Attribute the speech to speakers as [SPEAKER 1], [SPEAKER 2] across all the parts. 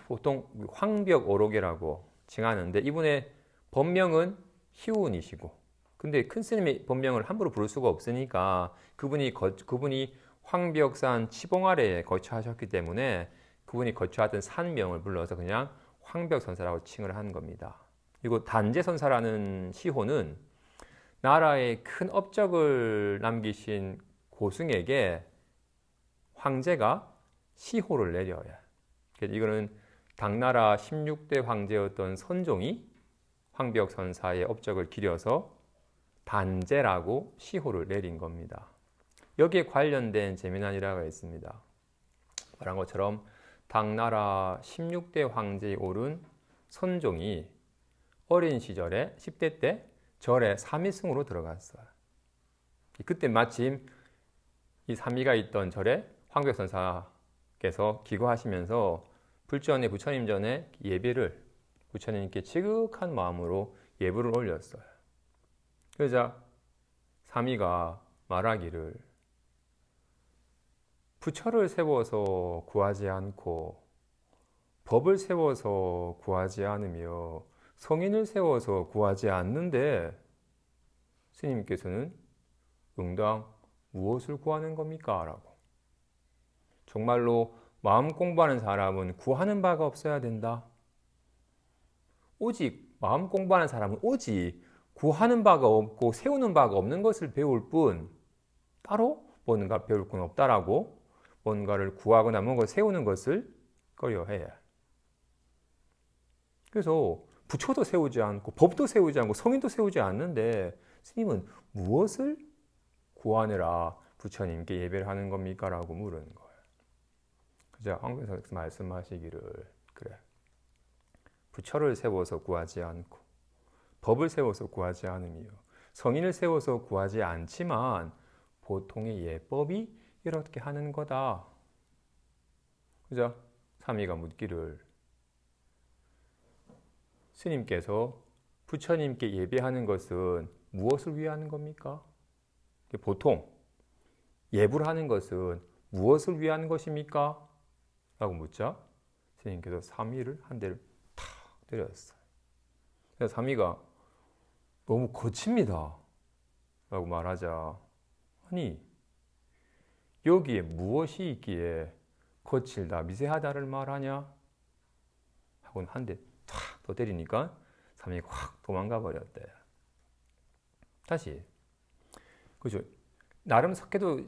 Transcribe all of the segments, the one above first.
[SPEAKER 1] 보통 황벽오록이라고 칭하는데 이분의 법명은 희운이시고, 근데 큰 스님의 법명을 함부로 부를 수가 없으니까 그분이 황벽산 치봉 아래에 거처하셨기 때문에 그분이 거처하던 산명을 불러서 그냥 황벽선사라고 칭을 한 겁니다. 그리고 단제선사라는 시호는 나라에 큰 업적을 남기신 고승에게 황제가 시호를 내려요. 이거는 당나라 16대 황제였던 선종이 황벽선사의 업적을 기려서 단제라고 시호를 내린 겁니다. 여기에 관련된 재미난 일화가 있습니다. 말한 것처럼 당나라 16대 황제에 오른 선종이 어린 시절에 10대 때 절에 삼위승으로 들어갔어요. 그때 마침 이 삼위가 있던 절에 황벽선사께서 기거하시면서 불전에 부처님 전에 예배를 부처님께 지극한 마음으로 예불을 올렸어요. 그러자 삼위가 말하기를 부처를 세워서 구하지 않고 법을 세워서 구하지 않으며 성인을 세워서 구하지 않는데 스님께서는 응당 무엇을 구하는 겁니까? 라고. 정말로 마음 공부하는 사람은 구하는 바가 없어야 된다. 오직 마음 공부하는 사람은 오직 구하는 바가 없고 세우는 바가 없는 것을 배울 뿐 따로 뭔가 배울 건 없다라고 뭔가를 구하거나 뭔가 세우는 것을 꺼려해요. 그래서 부처도 세우지 않고 법도 세우지 않고 성인도 세우지 않는데 스님은 무엇을 구하느라 부처님께 예배를 하는 겁니까? 라고 물은 거예요. 그래서 황벽선사께서 말씀하시기를 그래. 부처를 세워서 구하지 않고 법을 세워서 구하지 않으며 성인을 세워서 구하지 않지만 보통의 예법이 이렇게 하는 거다. 그죠? 삼위가 묻기를 스님께서 부처님께 예배하는 것은 무엇을 위하는 겁니까? 보통 예불 하는 것은 무엇을 위한 것입니까? 라고 묻자 스님께서 삼위를 한 대를 탁 때렸어요. 그래서 삼위가 너무 거칩니다 라고 말하자 아니 여기에 무엇이 있기에 거칠다 미세하다를 말하냐 하고는 한 대 탁 더 때리니까 삼위가 확 도망가 버렸대. 다시 그죠? 나름 그래도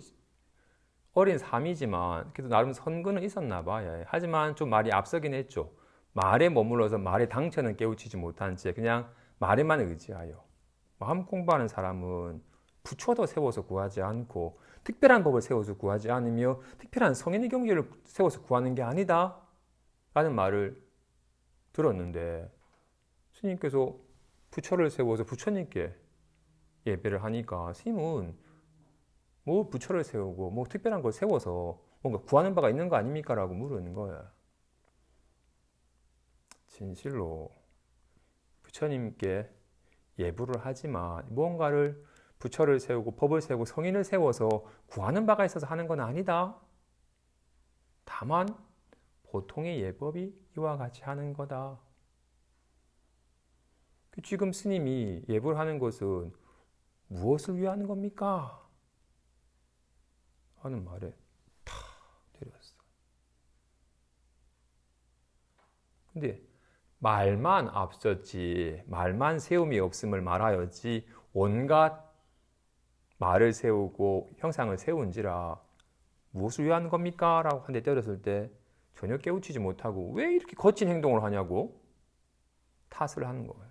[SPEAKER 1] 어린 삼이지만 그래도 나름 선근은 있었나 봐요. 하지만 좀 말이 앞서긴 했죠. 말에 머물러서 말의 당처는 깨우치지 못한 채 그냥 말에만 의지하여 마음 공부하는 사람은 부처도 세워서 구하지 않고 특별한 법을 세워서 구하지 않으며 특별한 성인의 경지를 세워서 구하는 게 아니다 라는 말을 들었는데 스님께서 부처를 세워서 부처님께 예배를 하니까 스님은 뭐 부처를 세우고 뭐 특별한 걸 세워서 뭔가 구하는 바가 있는 거 아닙니까? 라고 물은 거야. 진실로 부처님께 예불을 하지만 무언가를 부처를 세우고 법을 세우고 성인을 세워서 구하는 바가 있어서 하는 건 아니다. 다만 보통의 예법이 이와 같이 하는 거다. 지금 스님이 예불을 하는 것은 무엇을 위하는 겁니까? 하는 말에 탁 때렸어. 근데 말만 앞섰지 말만 세움이 없음을 말하였지 온갖 말을 세우고 형상을 세운지라 무엇을 위하는 겁니까? 라고 한 대 때렸을 때 전혀 깨우치지 못하고 왜 이렇게 거친 행동을 하냐고 탓을 하는 거예요.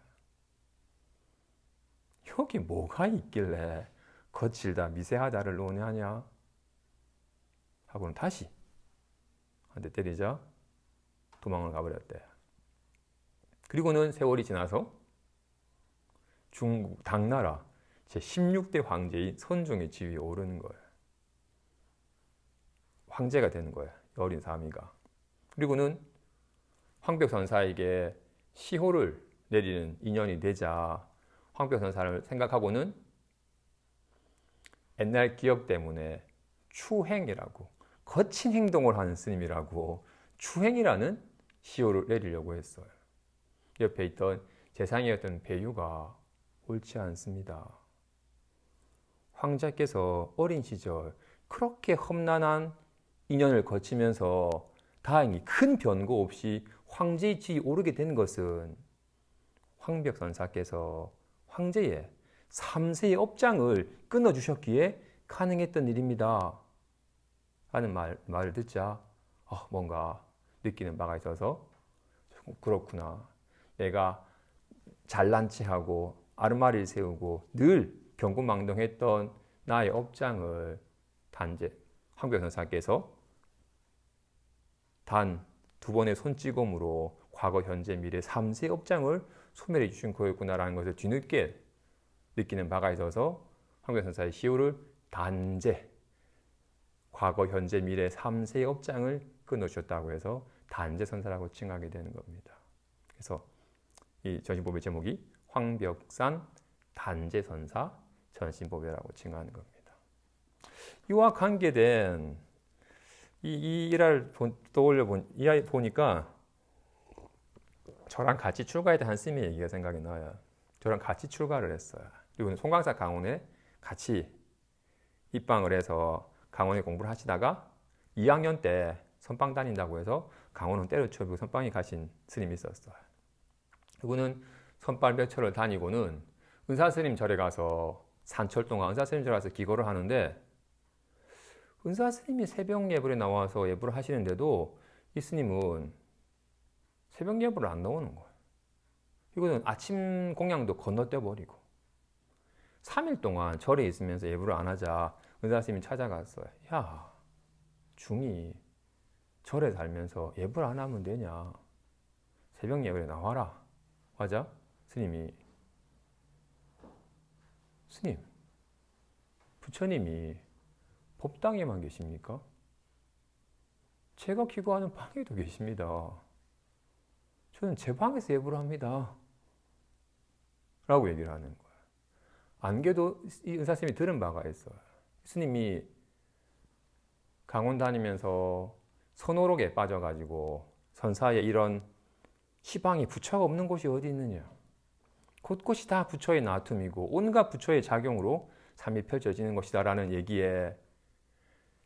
[SPEAKER 1] 여기 뭐가 있길래 거칠다 미세하다를 논하냐 하고는 다시 한 대 때리자 도망을 가버렸대. 그리고는 세월이 지나서 중국 당나라 제16대 황제인 선종의 지위에 오르는 거예요. 황제가 되는 거예요. 어린 삼위가. 그리고는 황벽선사에게 시호를 내리는 인연이 되자 황벽선사를 생각하고는 옛날 기억 때문에 추행이라고 거친 행동을 하는 스님이라고 추행이라는 시호를 내리려고 했어요. 옆에 있던 재상이었던 배유가 옳지 않습니다. 황제께서 어린 시절 그렇게 험난한 인연을 거치면서 다행히 큰 변고 없이 황제의 지위에 오르게 된 것은 황벽선사께서 황제의 3세의 업장을 끊어주셨기에 가능했던 일입니다. 하는 말을 듣자 뭔가 느끼는 바가 있어서 그렇구나. 내가 잘난 체하고 아르마리를 세우고 늘 경고망동했던 나의 업장을 단제 황벽선사께서 단 2번의 손찌검으로 과거, 현재, 미래 3세의 업장을 소멸해 주신 거였구나라는 것을 뒤늦게 느끼는 바가 있어서 황벽선사의 시호를 단제, 과거, 현재, 미래 3세의 업장을 끊어주셨다고 해서 단제선사라고 칭하게 되는 겁니다. 그래서 이 전신법의 제목이 황벽산 단제선사 전신법이라고 칭하는 겁니다. 이와 관계된 이 일화를 떠올려 보니까 저랑 같이 출가했던 한 스님의 얘기가 생각이 나요. 저랑 같이 출가를 했어요. 그리고 송강사 강원에 같이 입방을 해서 강원에 공부를 하시다가 2학년 때 선방 다닌다고 해서 강원은 때려치우고 선방에 가신 스님이 있었어요. 그분은 선발 몇 철을 다니고는 은사스님 절에 가서 산철 동안 은사스님 절에 가서 기거를 하는데 은사스님이 새벽 예불에 나와서 예불을 하시는데도 이 스님은 새벽 예불을 안 나오는 거예요. 이거는 아침 공양도 건너뛰어 버리고 3일 동안 절에 있으면서 예불을 안 하자 은사스님이 찾아갔어요. 야, 중이 절에 살면서 예불 안 하면 되냐? 새벽 예불에 나와라. 맞아? 스님이 스님, 부처님이 법당에만 계십니까? 제가 기거하는 방에도 계십니다. 저는 제 방에서 예불을 합니다. 라고 얘기를 하는 거예요. 안개도 이 은사스님이 들은 바가 있어요. 스님이 강원 다니면서 선오록에 빠져가지고 선사에 이런 시방이 부처가 없는 곳이 어디 있느냐. 곳곳이 다 부처의 나툼이고 온갖 부처의 작용으로 삶이 펼쳐지는 것이다라는 얘기에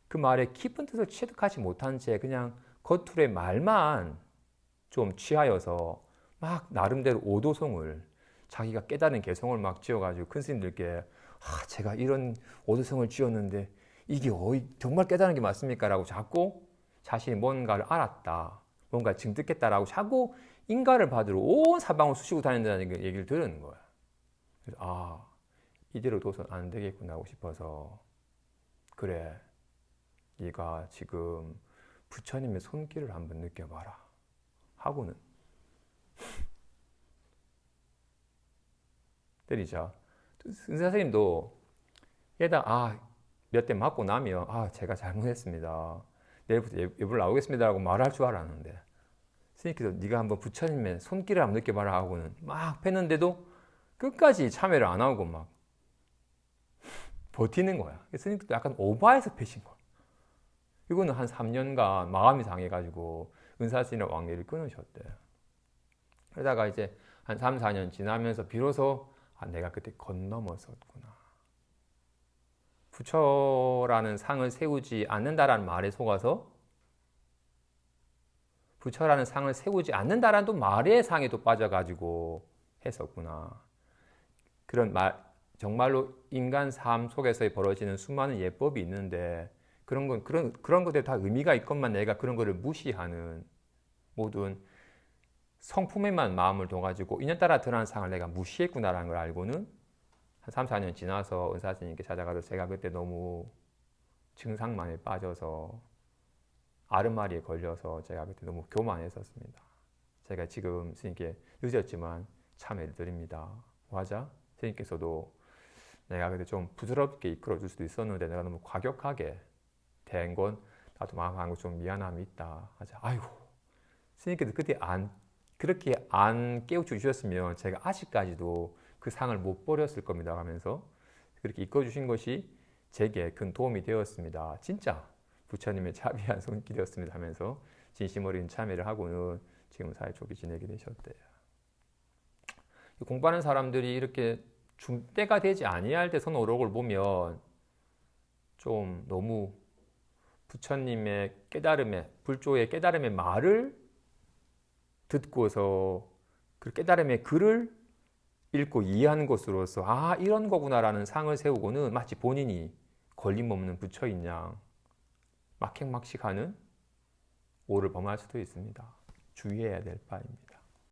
[SPEAKER 1] 그 말에 깊은 뜻을 체득하지 못한 채 그냥 겉으로의 말만 좀 취하여서 막 나름대로 오도성을 자기가 깨달은 개성을 막 지어가지고 큰 스님들께 제가 이런 오도성을 지었는데 이게 정말 깨달은 게 맞습니까? 라고 자꾸 자신이 뭔가를 알았다, 뭔가를 증득했다라고 자꾸 인가를 받으러 온 사방을 쑤시고 다닌다는 얘기를 들은 거야. 그래서 이대로 둬선 안 되겠구나 하고 싶어서 그래, 네가 지금 부처님의 손길을 한번 느껴봐라 하고는 때리자. 선생님도 얘다 몇 대 맞고 나면 제가 잘못했습니다. 내일부터 예불 나오겠습니다 라고 말할 줄 알았는데 스님께서 네가 한번 부처님의 손길을 한번 느껴봐라 하고는 막 팼는데도 끝까지 참여를 안 하고 막 버티는 거야. 스님께서 약간 오버해서 패신 거야. 이거는 한 3년간 마음이 상해가지고 은사스님의 왕래를 끊으셨대. 그러다가 이제 한 3, 4년 지나면서 비로소 내가 그때 건너먹었구나. 부처라는 상을 세우지 않는다라는 말에 속아서 부처라는 상을 세우지 않는다라는 또 말의 상에 또 빠져가지고 했었구나. 그런 정말로 인간 삶 속에서 벌어지는 수많은 예법이 있는데 그런 것들이 다 의미가 있건만 내가 그런 것을 무시하는 모든 성품에만 마음을 둬가지고 인연따라 드러난 상을 내가 무시했구나라는 걸 알고는 한 3, 4년 지나서 은사스님께 찾아가서 제가 그때 너무 증상만에 빠져서 아르마리에 걸려서 제가 그때 너무 교만했었습니다. 제가 지금 스님께 늦었지만 참회를 드립니다. 맞아? 스님께서도 내가 그때 좀 부드럽게 이끌어줄 수도 있었는데 내가 너무 과격하게 된 건 나도 마음하고 좀 미안함이 있다. 하자. 아이고, 스님께서 그때 그렇게 안 깨우쳐 주셨으면 제가 아직까지도 그 상을 못 버렸을 겁니다 하면서 그렇게 이끌어주신 것이 제게 큰 도움이 되었습니다. 진짜 부처님의 자비한 손길이었습니다 하면서 진심 어린 참회를 하고는 지금 사회초기 지내게 되셨대요. 공부하는 사람들이 이렇게 중 때가 되지 아니할 때 선오록을 보면 좀 너무 부처님의 깨달음의 불조의 깨달음의 말을 듣고서 그 깨달음의 글을 읽고 이해하는 것으로서 아 이런 거구나라는 상을 세우고는 마치 본인이 걸림없는 부처인 양 막행막식하는 오를 범할 수도 있습니다. 주의해야 될 바입니다.